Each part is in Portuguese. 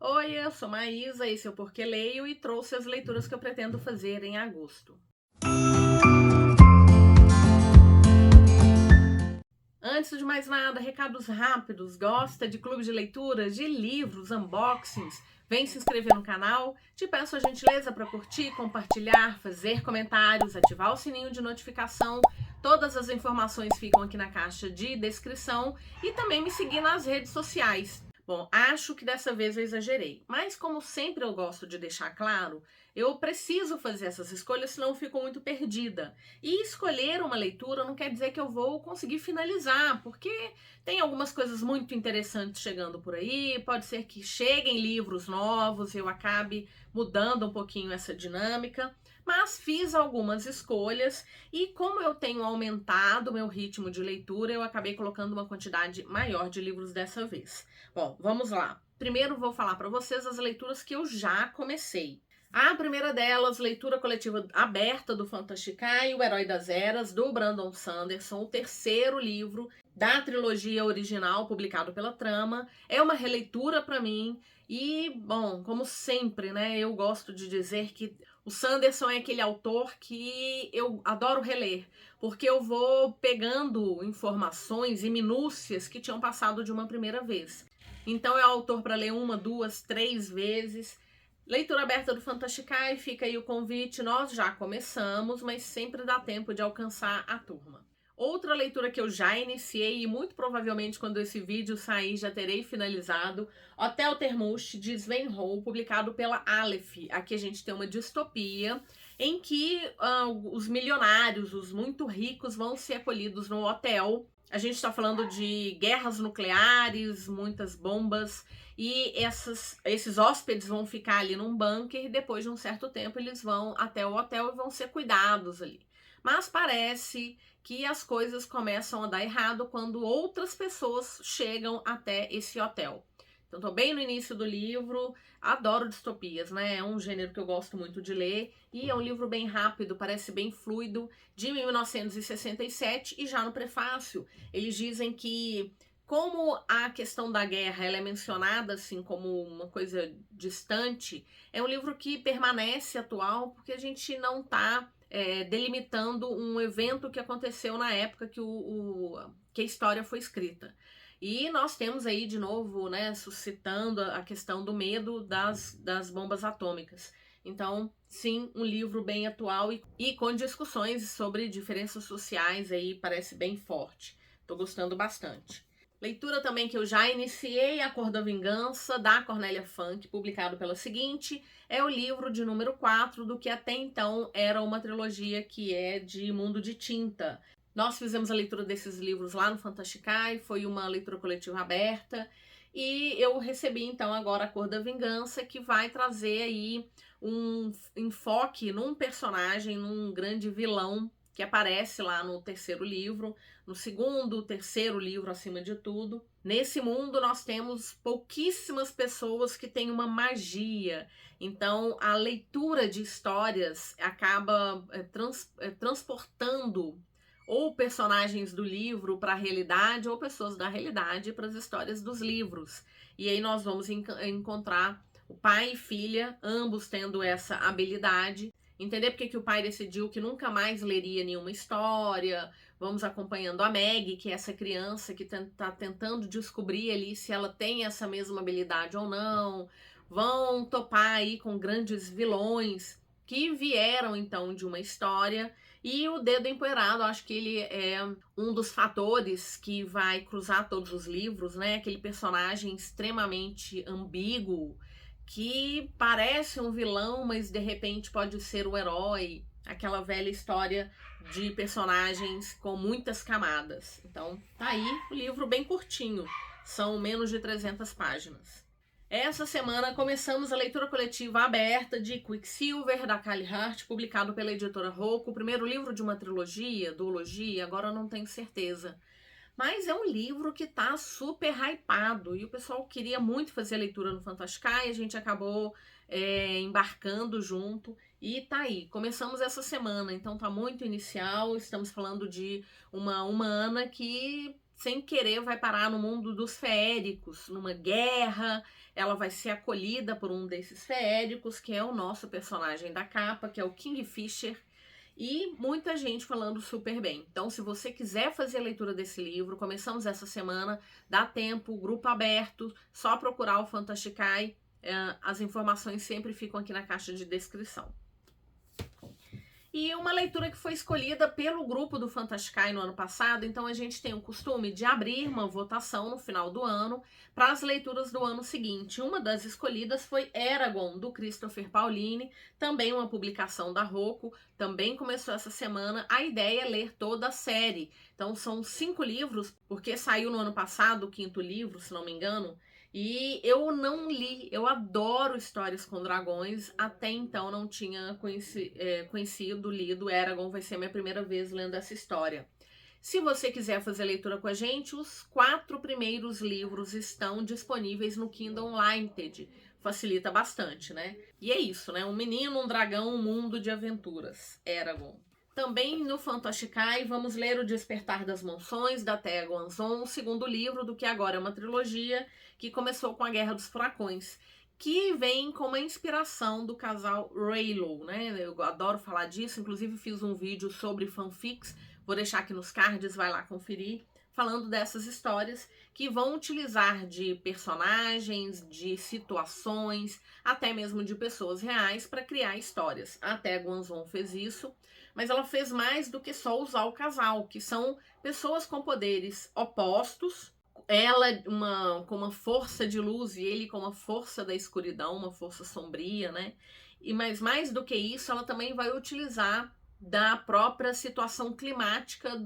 Oi, eu sou Maísa, esse é o Porque Leio e trouxe as leituras que eu pretendo fazer em agosto. Antes de mais nada, recados rápidos. Gosta de clube de leitura, de livros, unboxings? Vem se inscrever no canal. Te peço a gentileza para curtir, compartilhar, fazer comentários, ativar o sininho de notificação. Todas as informações ficam aqui na caixa de descrição e também me seguir nas redes sociais. Bom, acho que dessa vez eu exagerei, mas como sempre eu gosto de deixar claro, eu preciso fazer essas escolhas, senão eu fico muito perdida. E escolher uma leitura não quer dizer que eu vou conseguir finalizar, porque tem algumas coisas muito interessantes chegando por aí, pode ser que cheguem livros novos, eu acabe mudando um pouquinho essa dinâmica, mas fiz algumas escolhas e como eu tenho aumentado o meu ritmo de leitura, eu acabei colocando uma quantidade maior de livros dessa vez. Bom, vamos lá. Primeiro vou falar para vocês as leituras que eu já comecei. A primeira delas, leitura coletiva aberta do Fantasticai, O Herói das Eras, do Brandon Sanderson, o terceiro livro da trilogia original publicado pela Trama. É uma releitura para mim e, bom, como sempre, né, eu gosto de dizer que o Sanderson é aquele autor que eu adoro reler, porque eu vou pegando informações e minúcias que tinham passado de uma primeira vez. Então é autor para ler uma, duas, três vezes. Leitura aberta do Fantasticai, fica aí o convite, nós já começamos, mas sempre dá tempo de alcançar a turma. Outra leitura que eu já iniciei e muito provavelmente quando esse vídeo sair já terei finalizado, Hotel Termush, de Sven Hall, publicado pela Aleph. Aqui a gente tem uma distopia em que os milionários, os muito ricos, vão ser acolhidos no hotel. A gente está falando de guerras nucleares, muitas bombas, e esses hóspedes vão ficar ali num bunker e depois de um certo tempo eles vão até o hotel e vão ser cuidados ali. Mas parece que as coisas começam a dar errado quando outras pessoas chegam até esse hotel. Então, tô bem no início do livro, adoro distopias, né? É um gênero que eu gosto muito de ler e é um livro bem rápido, parece bem fluido, de 1967 e já no prefácio eles dizem que como a questão da guerra ela é mencionada assim como uma coisa distante, é um livro que permanece atual porque a gente não está delimitando um evento que aconteceu na época que a história foi escrita. E nós temos aí, de novo, né, suscitando a questão do medo das bombas atômicas. Então, sim, um livro bem atual e com discussões sobre diferenças sociais aí, parece bem forte. Tô gostando bastante. Leitura também que eu já iniciei, A Cor da Vingança, da Cornélia Funke, publicado pela Seguinte, é o livro de número 4 do que até então era uma trilogia que é de Mundo de Tinta. Nós fizemos a leitura desses livros lá no Fantasticai, foi uma leitura coletiva aberta, e eu recebi então agora A Cor da Vingança, que vai trazer aí um enfoque num personagem, num grande vilão que aparece lá no terceiro livro, no segundo, terceiro livro acima de tudo. Nesse mundo nós temos pouquíssimas pessoas que têm uma magia, então a leitura de histórias acaba transportando ou personagens do livro para a realidade ou pessoas da realidade para as histórias dos livros. E aí nós vamos encontrar o pai e filha, ambos tendo essa habilidade. Entender porque que o pai decidiu que nunca mais leria nenhuma história. Vamos acompanhando a Meg, que é essa criança que está tentando descobrir ali se ela tem essa mesma habilidade ou não. Vão topar aí com grandes vilões que vieram então de uma história. E o Dedo Empoeirado, acho que ele é um dos fatores que vai cruzar todos os livros, né? Aquele personagem extremamente ambíguo, que parece um vilão, mas de repente pode ser o herói. Aquela velha história de personagens com muitas camadas. Então, tá aí o livro bem curtinho. São menos de 300 páginas. Essa semana começamos a leitura coletiva aberta de Quicksilver, da Kali Hart, publicado pela editora Rocco, o primeiro livro de uma trilogia, duologia, agora eu não tenho certeza. Mas é um livro que tá super hypado e o pessoal queria muito fazer a leitura no Fantasticai, a gente acabou embarcando junto e tá aí. Começamos essa semana, então tá muito inicial, estamos falando de uma humana que sem querer vai parar no mundo dos feéricos, numa guerra. Ela vai ser acolhida por um desses feéricos, que é o nosso personagem da capa, que é o Kingfisher, e muita gente falando super bem. Então, se você quiser fazer a leitura desse livro, começamos essa semana, dá tempo, grupo aberto, só procurar o Fantasticai, as informações sempre ficam aqui na caixa de descrição. E uma leitura que foi escolhida pelo grupo do Fantasticai no ano passado, então a gente tem o costume de abrir uma votação no final do ano para as leituras do ano seguinte. Uma das escolhidas foi Eragon, do Christopher Pauline, também uma publicação da Rocco, também começou essa semana. A ideia é ler toda a série, então são 5 livros, porque saiu no ano passado o 5º livro, se não me engano, e eu não li, eu adoro histórias com dragões, até então não tinha conhecido, lido Eragon, vai ser minha primeira vez lendo essa história. Se você quiser fazer leitura com a gente, os 4 primeiros livros estão disponíveis no Kindle Unlimited, facilita bastante, né? E é isso, né? Um menino, um dragão, um mundo de aventuras, Eragon. Também no Fantasticai vamos ler O Despertar das Mansões, da Thea Guanzon, o 2º livro do que agora é uma trilogia, que começou com a Guerra dos Furacões, que vem com uma inspiração do casal Reylo, né? Eu adoro falar disso, inclusive fiz um vídeo sobre fanfics, vou deixar aqui nos cards, vai lá conferir, falando dessas histórias que vão utilizar de personagens, de situações, até mesmo de pessoas reais para criar histórias. A Thea Guanzon fez isso, mas ela fez mais do que só usar o casal, que são pessoas com poderes opostos, ela com uma força de luz e ele com uma força da escuridão, uma força sombria, né? Mas mais do que isso, ela também vai utilizar da própria situação climática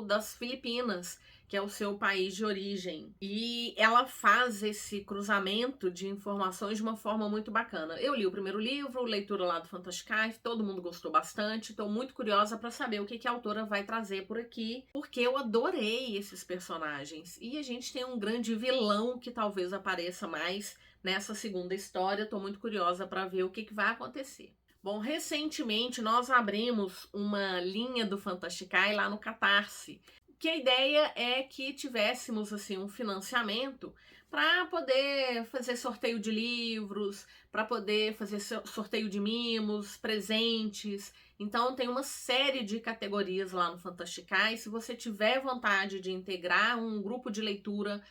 das Filipinas, que é o seu país de origem. E ela faz esse cruzamento de informações de uma forma muito bacana. Eu li o primeiro livro, leitura lá do Fantasticai, todo mundo gostou bastante, estou muito curiosa para saber o que a autora vai trazer por aqui, porque eu adorei esses personagens. E a gente tem um grande vilão que talvez apareça mais nessa 2ª história, estou muito curiosa para ver o que vai acontecer. Bom, recentemente nós abrimos uma linha do Fantasticai lá no Catarse, que a ideia é que tivéssemos assim um financiamento para poder fazer sorteio de livros, para poder fazer sorteio de mimos, presentes. Então tem uma série de categorias lá no Fantasticai. Se você tiver vontade de integrar um grupo de leitura,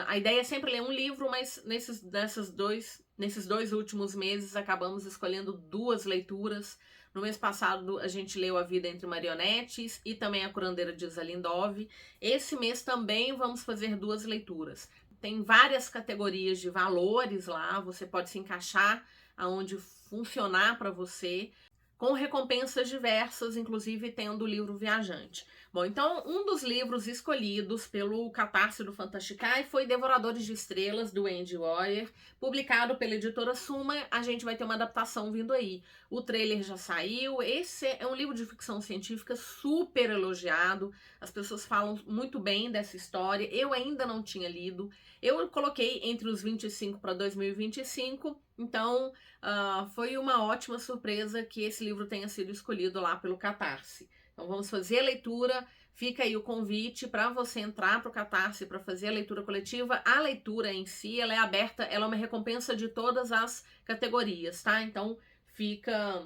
a ideia é sempre ler um livro, mas nesses 2 últimos meses acabamos escolhendo 2 leituras. No mês passado a gente leu A Vida entre Marionetes e também A Curandeira de Zalindov. Esse mês também vamos fazer 2 leituras. Tem várias categorias de valores lá, você pode se encaixar aonde funcionar para você, com recompensas diversas, inclusive tendo o livro Viajante. Bom, então um dos livros escolhidos pelo Catarse do Fantasticai foi Devoradores de Estrelas, do Andy Weir, publicado pela editora Suma. A gente vai ter uma adaptação vindo aí. O trailer já saiu. Esse é um livro de ficção científica super elogiado. As pessoas falam muito bem dessa história. Eu ainda não tinha lido. Eu coloquei entre os 25 para 2025, então foi uma ótima surpresa que esse livro tenha sido escolhido lá pelo Catarse. Então vamos fazer a leitura, fica aí o convite para você entrar para o Catarse para fazer a leitura coletiva. A leitura em si, ela é aberta, ela é uma recompensa de todas as categorias, tá? Então fica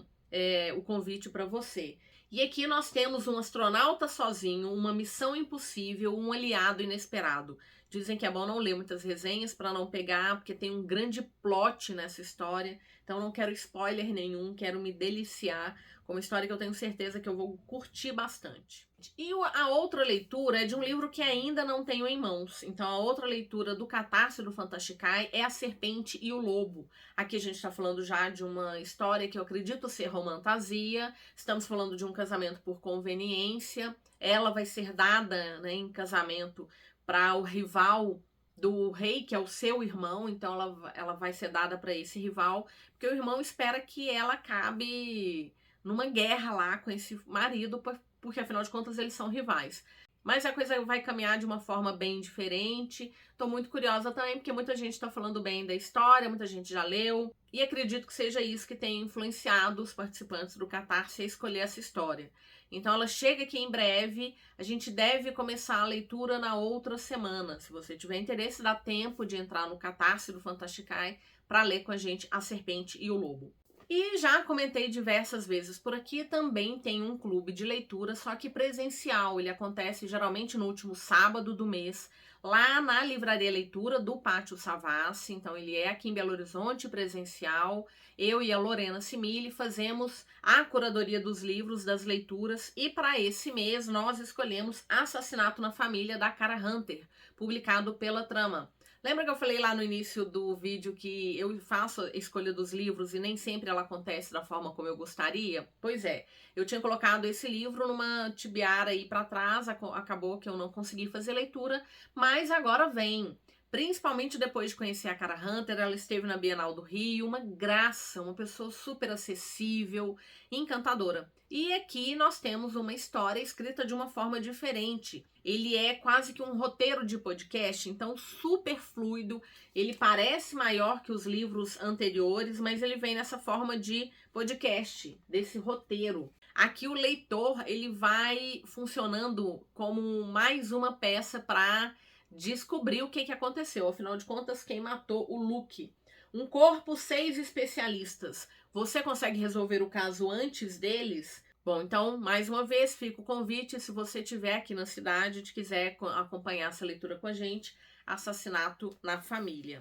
o convite para você. E aqui nós temos um astronauta sozinho, uma missão impossível, um aliado inesperado. Dizem que é bom não ler muitas resenhas para não pegar, porque tem um grande plot nessa história. Então não quero spoiler nenhum, quero me deliciar com uma história que eu tenho certeza que eu vou curtir bastante. E a outra leitura é de um livro que ainda não tenho em mãos. Então a outra leitura do Catarse do Fantasticai é A Serpente e o Lobo. Aqui a gente está falando já de uma história que eu acredito ser romantasia. Estamos falando de um casamento por conveniência. Ela vai ser dada, né, em casamento para o rival do rei, que é o seu irmão. Então ela vai ser dada para esse rival, porque o irmão espera que ela acabe numa guerra lá com esse marido, porque afinal de contas eles são rivais. mas a coisa vai caminhar de uma forma bem diferente. Tô muito curiosa também, porque muita gente tá falando bem da história, muita gente já leu, e acredito que seja isso que tenha influenciado os participantes do Catarse a escolher essa história. Então ela chega aqui em breve, a gente deve começar a leitura na outra semana. Se você tiver interesse, dá tempo de entrar no Catarse do Fantasticai para ler com a gente A Serpente e o Lobo. E já comentei diversas vezes por aqui, também tem um clube de leitura, só que presencial. Ele acontece geralmente no último sábado do mês, lá na Livraria Leitura do Pátio Savassi. Então ele é aqui em Belo Horizonte, presencial. Eu e a Lorena Simili fazemos a curadoria dos livros, das leituras, e para esse mês nós escolhemos Assassinato na Família, da Cara Hunter, publicado pela Trama. Lembra que eu falei lá no início do vídeo que eu faço a escolha dos livros e nem sempre ela acontece da forma como eu gostaria? Pois é, eu tinha colocado esse livro numa tibiara aí pra trás, acabou que eu não consegui fazer leitura, mas agora vem. Principalmente depois de conhecer a Cara Hunter, ela esteve na Bienal do Rio, uma graça, uma pessoa super acessível, encantadora. E aqui nós temos uma história escrita de uma forma diferente. Ele é quase que um roteiro de podcast, então super fluido. Ele parece maior que os livros anteriores, mas ele vem nessa forma de podcast, desse roteiro. Aqui o leitor, ele vai funcionando como mais uma peça para descobrir o que aconteceu. Afinal de contas, quem matou o Luke? Um corpo, 6 especialistas. Você consegue resolver o caso antes deles? Bom, então, mais uma vez, fica o convite, se você estiver aqui na cidade e quiser acompanhar essa leitura com a gente, Assassinato na Família.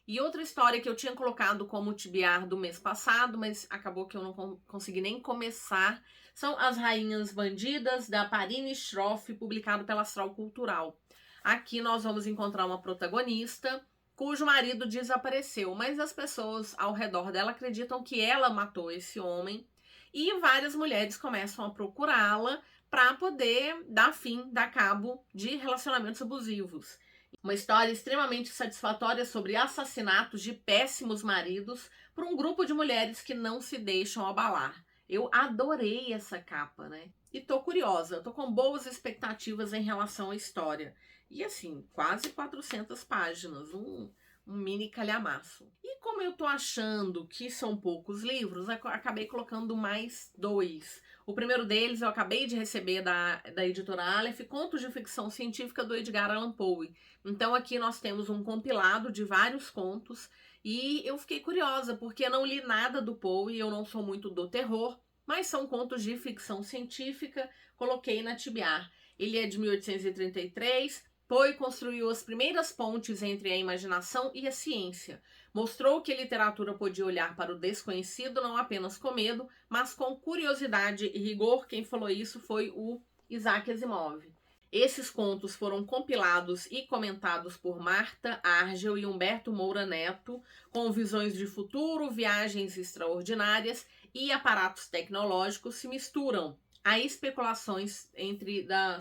E outra história que eu tinha colocado como tibiar do mês passado, mas acabou que eu não consegui nem começar, são As Rainhas Bandidas, da Parine Schroff, publicado pela Astral Cultural. Aqui nós vamos encontrar uma protagonista cujo marido desapareceu, mas as pessoas ao redor dela acreditam que ela matou esse homem e várias mulheres começam a procurá-la para poder dar cabo de relacionamentos abusivos. Uma história extremamente satisfatória sobre assassinatos de péssimos maridos por um grupo de mulheres que não se deixam abalar. Eu adorei essa capa, né? E tô curiosa, tô com boas expectativas em relação à história. E assim, quase 400 páginas, um mini calhamaço. E como eu tô achando que são poucos livros, acabei colocando mais 2. O primeiro deles eu acabei de receber da editora Aleph, Contos de Ficção Científica do Edgar Allan Poe. Então aqui nós temos um compilado de vários contos e eu fiquei curiosa porque eu não li nada do Poe e eu não sou muito do terror, mas são contos de ficção científica, coloquei na tibiar. Ele é de 1833, Poe construiu as primeiras pontes entre a imaginação e a ciência. Mostrou que a literatura podia olhar para o desconhecido não apenas com medo, mas com curiosidade e rigor. Quem falou isso foi o Isaac Asimov. Esses contos foram compilados e comentados por Marta Argel e Humberto Moura Neto, com visões de futuro, viagens extraordinárias e aparatos tecnológicos se misturam a especulações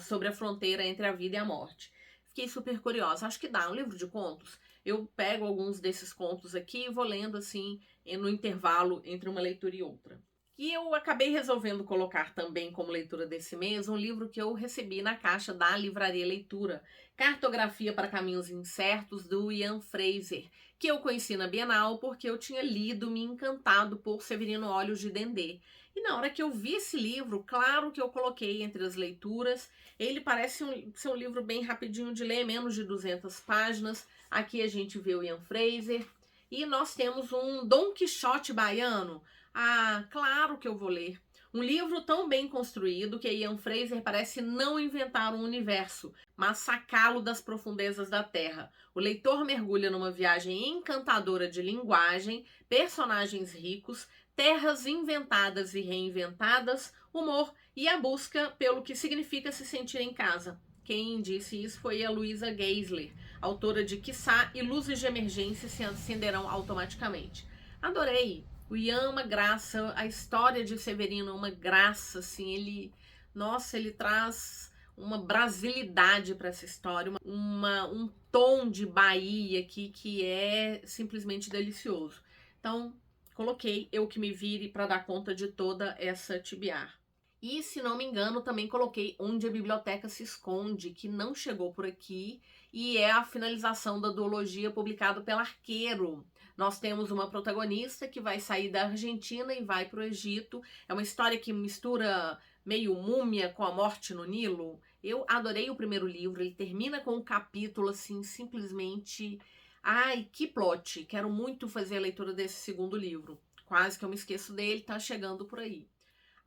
sobre a fronteira entre a vida e a morte. Fiquei super curiosa. Acho que dá um livro de contos. Eu pego alguns desses contos aqui e vou lendo assim no intervalo entre uma leitura e outra. E eu acabei resolvendo colocar também como leitura desse mês um livro que eu recebi na caixa da Livraria Leitura, Cartografia para Caminhos Incertos, do Ian Fraser, que eu conheci na Bienal porque eu tinha lido, me encantado por Severino Olhos de Dendê. E na hora que eu vi esse livro, claro que eu coloquei entre as leituras. Ele parece ser um livro bem rapidinho de ler, menos de 200 páginas. Aqui a gente vê o Ian Fraser. E nós temos um Dom Quixote baiano. Ah, claro que eu vou ler. Um livro tão bem construído que Ian Fraser parece não inventar um universo, mas sacá-lo das profundezas da Terra. O leitor mergulha numa viagem encantadora de linguagem, personagens ricos, terras inventadas e reinventadas, humor e a busca pelo que significa se sentir em casa. Quem disse isso foi a Louisa Geisler, autora de Quiçá e Luzes de Emergência se acenderão automaticamente. Adorei! O Ian é uma graça, a história de Severino é uma graça, assim, ele traz uma brasilidade para essa história, um tom de Bahia aqui que é simplesmente delicioso. Então, coloquei Eu Que Me Vire para dar conta de toda essa tibiar. E, se não me engano, também coloquei Onde a Biblioteca se Esconde, que não chegou por aqui, e é a finalização da duologia publicado pela Arqueiro. Nós temos uma protagonista que vai sair da Argentina e vai para o Egito. É uma história que mistura meio Múmia com a morte no Nilo. Eu adorei o primeiro livro, ele termina com um capítulo assim, simplesmente... Ai, que plot! Quero muito fazer a leitura desse segundo livro. Quase que eu me esqueço dele, tá chegando por aí.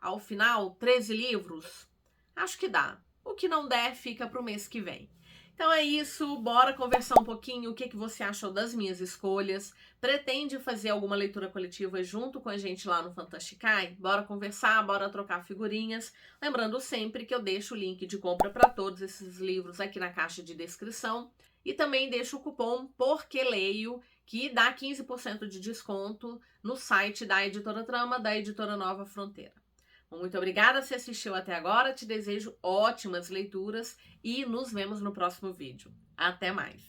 Ao final, 13 livros? Acho que dá. O que não der, fica para o mês que vem. Então é isso, bora conversar um pouquinho o que você achou das minhas escolhas. Pretende fazer alguma leitura coletiva junto com a gente lá no Fantasticai? Bora conversar, bora trocar figurinhas. Lembrando sempre que eu deixo o link de compra para todos esses livros aqui na caixa de descrição. E também deixo o cupom Porque Leio, que dá 15% de desconto no site da Editora Trama, da Editora Nova Fronteira. Muito obrigada se assistiu até agora, te desejo ótimas leituras e nos vemos no próximo vídeo. Até mais!